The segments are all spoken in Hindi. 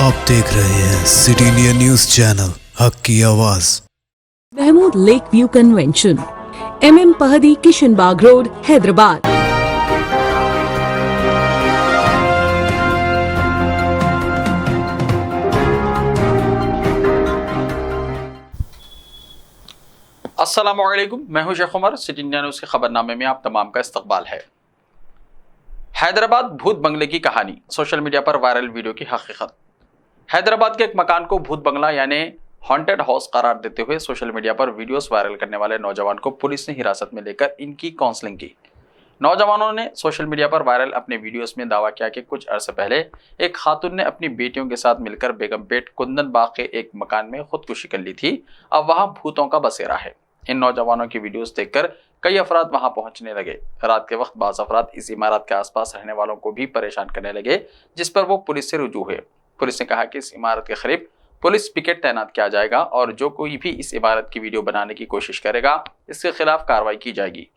आप देख रहे हैं सिटी इंडिया न्यूज चैनल, हक की आवाज। Mahmood Lake View Convention, MM Pahadi, Kishanbagh road, Hyderabad. अस्सलामुअलैकुम, मैं हूं Shaikh Umar. City India News के खबरनामे में आप तमाम का इस्तकबाल है। हैदराबाद भूत बंगले की कहानी, सोशल मीडिया पर वायरल वीडियो की हकीकत। हैदराबाद के एक मकान को भूत बंगला यानी हॉन्टेड हाउस करार देते हुए सोशल मीडिया पर वीडियोस वायरल करने वाले नौजवान को पुलिस ने हिरासत में लेकर इनकी काउंसलिंग की। नौजवानों ने सोशल मीडिया पर वायरल अपने वीडियोस में दावा किया कि कुछ अरसे पहले एक खातून ने अपनी बेटियों के साथ मिलकर बेगमपेट कुंदन बाग के एक मकान में खुदकुशी कर ली थी। अब वहां भूतों का बसेरा है। इन नौजवानों की वीडियोस देखकर कई अफराद वहां पहुंचने लगे। रात के वक्त बाज़ अफराद इस इमारत के आसपास रहने वालों को भी परेशान करने लगे, जिस पर वो पुलिस से रुजू हुए। पुलिस ने कहा कि इस इमारत के करीब पुलिस पिकेट तैनात किया जाएगा और जो कोई भी इस इमारत की वीडियो बनाने की कोशिश करेगा, इसके खिलाफ कार्रवाई की जाएगी।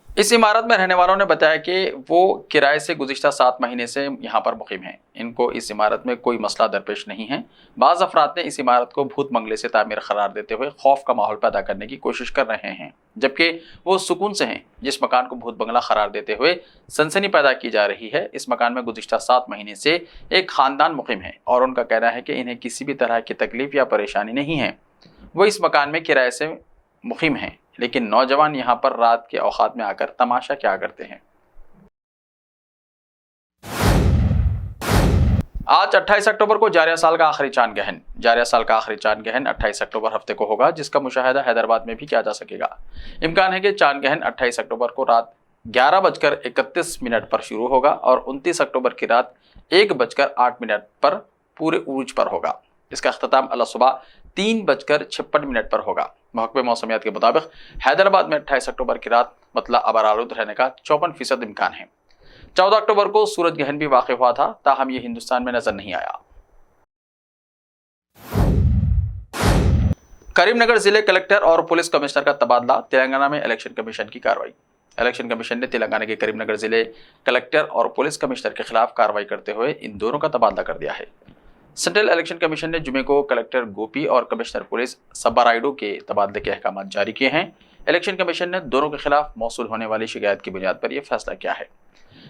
इस इमारत में रहने वालों ने बताया कि वो किराए से गुज़िश्ता 7 महीने से यहाँ पर मुकीम हैं। इनको इस इमारत में कोई मसला दरपेश नहीं है। बाज़ अफराद ने इस इमारत को भूत बंगले से तामीर करार देते हुए खौफ का माहौल पैदा करने की कोशिश कर रहे हैं, जबकि वो सुकून से हैं। जिस मकान को भूत बंगला करार देते हुए सनसनी पैदा की जा रही है, इस मकान में गुज़िश्ता 7 महीने से एक ख़ानदान मुकीम है और उनका कहना है कि इन्हें किसी भी तरह की तकलीफ या परेशानी नहीं है। वो इस मकान में किराए से मुकीम हैं, लेकिन नौजवान यहाँ पर रात के औकात में आकर तमाशा क्या करते हैं। आज 28 अक्टूबर को जारिया साल का आखिरी चांद ग्रहण। जारिया साल का आखिरी चांद ग्रहण 28 अक्टूबर हफ्ते को होगा, जिसका मुशाहिदा हैदराबाद में भी किया जा सकेगा। इम्कान है कि चांद ग्रहण 28 अक्टूबर को रात 11:31 पर शुरू होगा और 29 अक्टूबर की रात 1:08 पर पूरे उरूज पर होगा। इसका अख्ताम अल सुबह 3:56 पर होगा। महकमे मौसमियात के मुताबिक हैदराबाद में 28 अक्टूबर की रात मतलब अबरालुद रहने का 54% इम्कान है। 14 अक्टूबर को सूरज ग्रहण भी वाक़ हुआ था, ताहम ये हिंदुस्तान में नजर नहीं आया। करीमनगर जिले कलेक्टर और पुलिस कमिश्नर का तबादला, तेलंगाना में इलेक्शन कमीशन की कार्रवाई। इलेक्शन कमीशन ने तेलंगाना के करीमनगर जिले कलेक्टर और पुलिस कमिश्नर के खिलाफ कार्रवाई करते हुए इन दोनों का तबादला कर दिया है। सेंट्रल इलेक्शन कमीशन ने जुमे को कलेक्टर गोपी और कमिश्नर पुलिस सब्बाराइडो के तबादले के अहकाम जारी किए हैं। इलेक्शन कमीशन ने दोनों के खिलाफ मौसूल होने वाली शिकायत की बुनियाद पर यह फैसला किया है।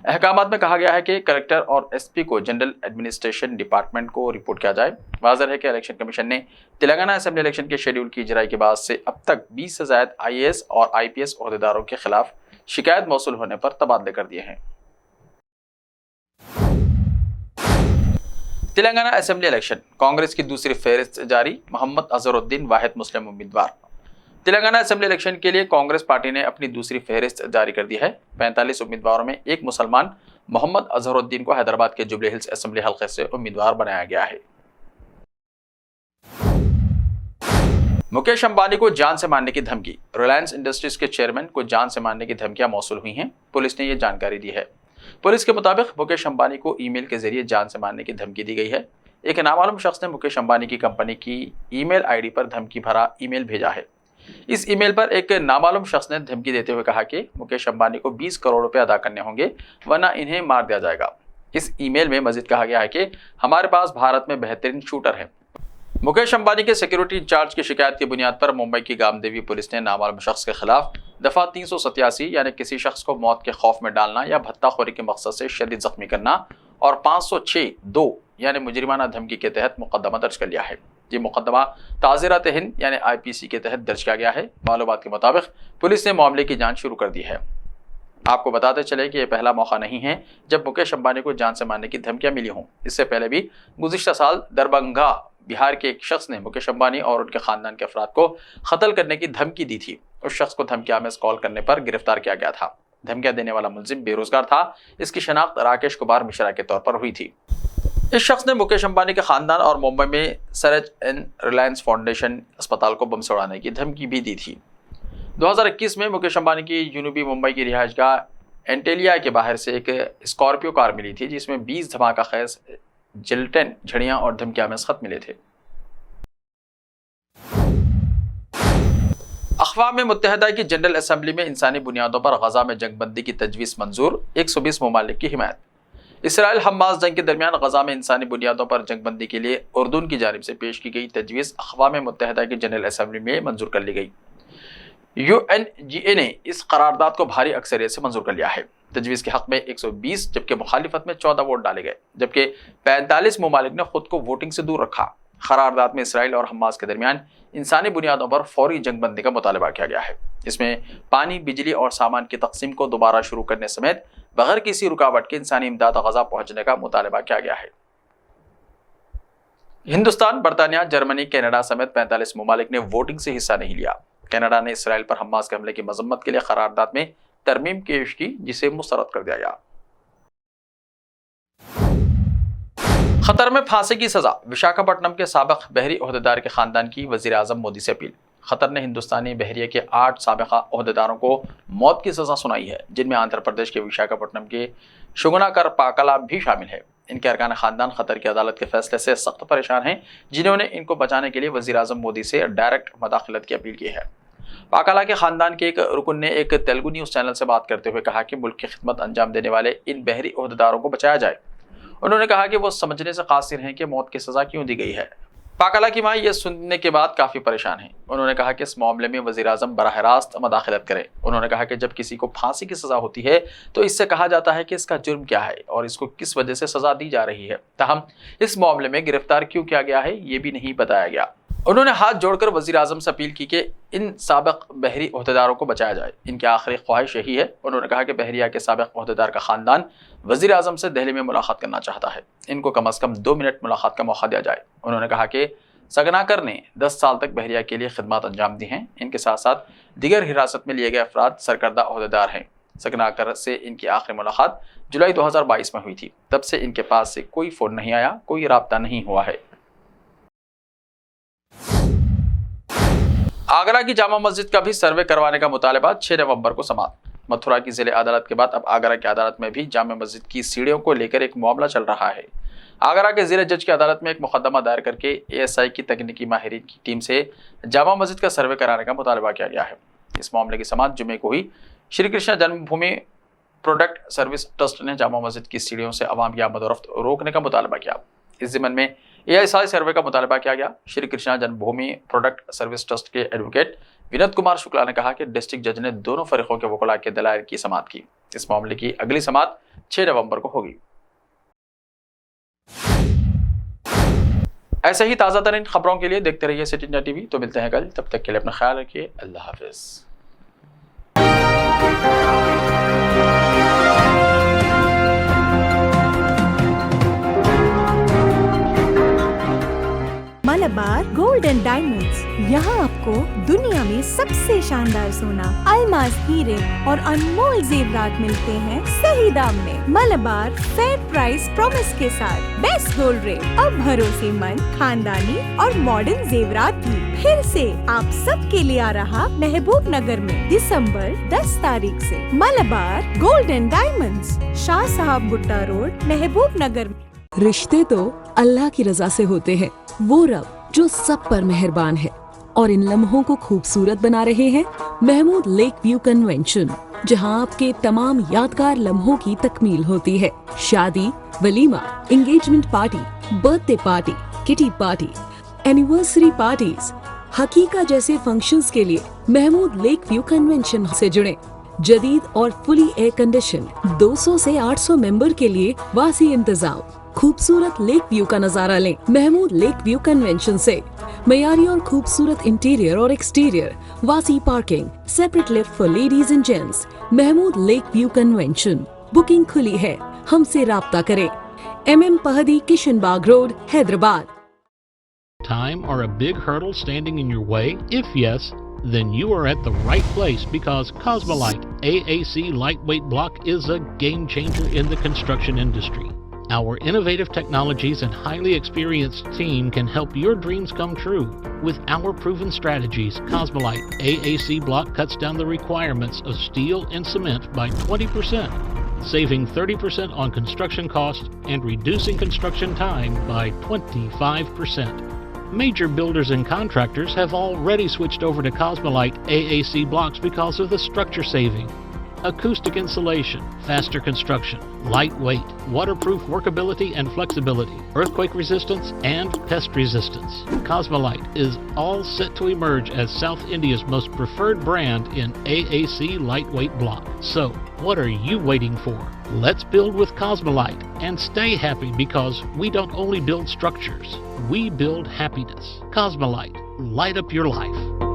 अहकामात में कहा गया है कि कलेक्टर और SP को जनरल एडमिनिस्ट्रेशन डिपार्टमेंट को रिपोर्ट किया जाए। वाज़ेह है कि इलेक्शन कमीशन ने तेलंगाना असेंबली इलेक्शन के शेड्यूल की इजराई के बाद से अब तक 20 से ज़ायद IAS और IPS ओहदेदारों के खिलाफ शिकायत मौसूल होने पर तबादले कर दिए हैं। तेलंगाना असेंबली इलेक्शन, कांग्रेस की दूसरी फहरिस्त जारी, मोहम्मद अजहरुद्दीन वाहिद मुस्लिम उम्मीदवार। तेलंगाना असेंबली इलेक्शन के लिए कांग्रेस पार्टी ने अपनी दूसरी फहरिस्त जारी कर दी है। 45 उम्मीदवारों में एक मुसलमान मोहम्मद अजहरुद्दीन को हैदराबाद के जुबली हिल्स असेंबली हल्के से उम्मीदवार बनाया गया है। मुकेश अंबानी को जान से मारने की धमकी, रिलायंस इंडस्ट्रीज के चेयरमैन को जान से मारने की धमकियां मौसूल हुई हैं। पुलिस ने यह जानकारी दी है। पुलिस के मुताबिक मुकेश अंबानी को ईमेल के जरिए जान से मारने की धमकी दी गई है। एक नामालूम शख्स ने मुकेश अंबानी की कंपनी की ईमेल ID पर धमकी भरा ईमेल भेजा है। इस ईमेल पर एक नामालूम शख्स ने धमकी देते हुए कहा कि मुकेश अंबानी को 20 करोड़ रुपए अदा करने होंगे, वरना इन्हें मार दिया जाएगा। इस ईमेल में मजीद कहा गया है कि हमारे पास भारत में बेहतरीन शूटर है। मुकेश अंबानी के सिक्योरिटी इंचार्ज की शिकायत की बुनियाद पर मुंबई की गामदेवी पुलिस ने नामालूम शख्स के खिलाफ दफा 387 यानी किसी शख्स को मौत के खौफ में डालना या भत्ताखोरी के मकसद से शदीद जख्मी करना और 506(2) यानी मुजरिमाना धमकी के तहत मुकदमा दर्ज कर लिया है। ये मुकदमा ताज़ीरात हिंद यानी IPC के तहत दर्ज किया गया है। मालूमात के मुताबिक पुलिस ने मामले की जांच शुरू कर दी है। आपको बताते चले कि यह पहला मौका नहीं है जब मुकेश अंबानी को जान से मारने की धमकियां मिली हों। इससे पहले भी गुज़िश्ता साल दरभंगा बिहार के एक शख्स ने मुकेश अंबानी और उनके खानदान के अफराद को कत्ल करने की धमकी दी थी। उस शख्स को धमकियां में कॉल करने पर गिरफ्तार किया गया था। धमकियां देने वाला मुलजिम बेरोजगार था। इसकी शनाख्त राकेश कुमार मिश्रा के तौर पर हुई थी। इस शख्स ने मुकेश अंबानी के खानदान और मुंबई में सरज एंड रिलायंस फाउंडेशन अस्पताल को बम से उड़ाने की धमकी भी दी थी। 2021 में मुकेश अंबानी की यूनिबी मुंबई की रिहायशगाह एंटेलिया के बाहर से एक स्कॉर्पियो कार मिली थी, जिसमें 20 धमाका खैज जिलेटिन झड़ियां और धमकियां में खत मिले थे। अक़वाम मुत्तहिदा की जनरल असेंबली में इंसानी बुनियादों पर गजा में जंगबंदी की तजवीज़ मंजूर, 120 ममालिक की हिमायत। इसराइल हमास जंग के दरमियान गजा में इंसानी बुनियादों पर जंगबंदी के लिए उर्दून की जानिब से पेश की गई तजवीज़ अक़वाम मुत्तहिदा की जनरल असम्बली में मंजूर कर ली गई। UNGA ने इस करारदाद को भारी अक्सरियत से मंजूर कर लिया है। तजवीज़ के हक़ में 120 जबकि मुखालिफत में 14 वोट डाले गए, जबकि 45 ममालिक ने खुद को वोटिंग से दूर रखा। करारदाद में इसराइल और हमास के दरमियान इंसानी बुनियादों पर फौरी जंगबंदी का मुतालबा किया गया है। इसमें पानी, बिजली और सामान की तकसीम को दोबारा शुरू करने समेत बगैर किसी रुकावट के इंसानी इमदाद गजा पहुंचने का मुतालबा किया गया है। हिंदुस्तान, बरतानिया, जर्मनी, कनाडा समेत 45 ममालिक ने वोटिंग से हिस्सा नहीं लिया। कनाडा ने इसराइल पर हमास के हमले की मजम्मत के लिए करारदाद में तरमीम पेश की, जिसे मुस्तरद कर दिया गया। खतर में फांसी की सजा, विशाखापट्टनम के साबिक बहरी ओहदेदार के खानदान की वजीर आजम मोदी से अपील। खतर ने हिंदुस्तानी बहरिया के 8 साबिका ओहदेदारों को मौत की सजा सुनाई है, जिनमें आंध्र प्रदेश के विशाखापट्टनम के शुगनाकर पाकला भी शामिल है। इनके अरकान खानदान खतर की अदालत के फैसले से सख्त परेशान हैं, जिन्होंने इनको बचाने के लिए वजीर आजम मोदी से डायरेक्ट मदाखलत की अपील की है। पाकला के खानदान के एक रुकन ने एक तेलुगु न्यूज़ चैनल से बात करते हुए कहा कि मुल्क की खिदमत अंजाम देने वाले इन बहरी ओहदेदारों को बचाया जाए। उन्होंने कहा कि वो समझने से कासिर हैं कि मौत की सज़ा क्यों दी गई है। पाकला की मां यह सुनने के बाद काफ़ी परेशान है। उन्होंने कहा कि इस मामले में वज़ीर आज़म बराह रास्त मदाखलत करें। उन्होंने कहा कि जब किसी को फांसी की सज़ा होती है तो इससे कहा जाता है कि इसका जुर्म क्या है और इसको किस वजह से सज़ा दी जा रही है। ताहम इस मामले में गिरफ्तार क्यों किया गया है, ये भी नहीं बताया गया। उन्होंने हाथ जोड़कर वज़ीर आज़म से अपील की कि इन साबिक बहरी ओहदेदारों को बचाया जाए। इनकी आखिरी ख्वाहिश यही है। उन्होंने कहा कि बहरिया के साबिक ओहदेदार का ख़ानदान वज़ीर आज़म से दिल्ली में मुलाकात करना चाहता है। इनको कम अज़ कम 2 मिनट मुलाकात का मौका दिया जाए। उन्होंने कहा कि सगनाकर ने 10 साल तक बहरिया के लिए खिदमत अंजाम दी हैं। इनके साथ साथ दीगर हिरासत में लिए गए अफराद सरकर्दा ओहदेदार हैं। सगनाकर से इनकी आखिरी मुलाकात जुलाई 2022 में हुई थी। तब से इनके पास से कोई फ़ोन नहीं आया, कोई राब्ता नहीं हुआ है। आगरा की जामा मस्जिद का भी सर्वे करवाने का मुतालबा 6 नवंबर को समाप्त। मथुरा की जिले अदालत के बाद अब आगरा की अदालत में भी जामा मस्जिद की सीढ़ियों को लेकर एक मामला चल रहा है। आगरा के जिले जज की अदालत में एक मुकदमा दायर करके ASI की तकनीकी माहिरीन की टीम से जामा मस्जिद का सर्वे कराने का मुतालबा किया गया है। इस मामले की समाअत जुमे को हुई। श्री कृष्ण जन्मभूमि प्रोडक्ट सर्विस ट्रस्ट ने जामा मस्जिद की सीढ़ियों से अवाम की आमद-ओ-रफ्त रोकने का मुतालबा किया। इस ज़िम्मन में ASI सर्वे का मुतालबा किया गया। श्री कृष्णा जन्मभूमि प्रोडक्ट सर्विस ट्रस्ट के एडवोकेट विनोद कुमार शुक्ला ने कहा कि डिस्ट्रिक्ट जज ने दोनों फरीकों के वकला के दलाइल की समाअत की। इस मामले की अगली समाअत 6 नवंबर को होगी। ऐसे ही ताज़ा तरीन खबरों के लिए देखते रहिए सिटी इंडिया टीवी। तो मिलते हैं कल, तब तक के लिए अपना ख्याल रखिए। अल्लाह हाफिज़। मलबार गोल्ड एंड डायमंड्स, यहाँ आपको दुनिया में सबसे शानदार सोना, अलमास हीरे और अनमोल जेवरात मिलते हैं सही दाम में। मलबार फेयर प्राइस प्रॉमिस के साथ बेस्ट गोल्ड रेट, अब भरोसेमंद, खानदानी और मॉडर्न जेवरात भी फिर से आप सब के लिए आ रहा महबूब नगर में दिसंबर 10 तारीख से। Malabar gold and diamonds, Shah साहब भुट्टा रोड, महबूब नगर में। रिश्ते तो अल्लाह की रजा से होते हैं, वो रब जो सब पर मेहरबान है और इन लम्हों को खूबसूरत बना रहे हैं महमूद लेक व्यू कन्वेंशन, जहां आपके तमाम यादगार लम्हों की तकमील होती है। शादी, वलीमा, engagement party, birthday party, kitty party, anniversary parties, हकीका जैसे फंक्शंस के लिए महमूद लेक व्यू कन्वेंशन से जुड़े। जदीद और फुली एयर कंडीशन 200 से 800 मेंबर के लिए वासी इंतजाम। खूबसूरत लेक व्यू का नजारा लें महमूद लेक व्यू कन्वेंशन से। मयारी और खूबसूरत इंटीरियर और एक्सटीरियर, वासी parking, separate lift for ladies and gents. Mahmood Lake View Convention. Booking खुली है, हमसे राब्ता करें। MM Pahadi, Kishanbagh road, Hyderabad. Time or a big hurdle standing in your way? If yes, then you are at the right place, because Cosmolite AAC lightweight block is a game changer in the construction industry. Our innovative technologies and highly experienced team can help your dreams come true. With our proven strategies, Cosmolite AAC block cuts down the requirements of steel and cement by 20%, saving 30% on construction costs and reducing construction time by 25%. Major builders and contractors have already switched over to Cosmolite AAC blocks because of the structure saving. acoustic insulation, faster construction, lightweight, waterproof workability and flexibility, earthquake resistance, and pest resistance. Cosmolite is all set to emerge as South India's most preferred brand in AAC lightweight block. So, what are you waiting for? Let's build with Cosmolite and stay happy, because we don't only build structures, we build happiness. Cosmolite, light up your life.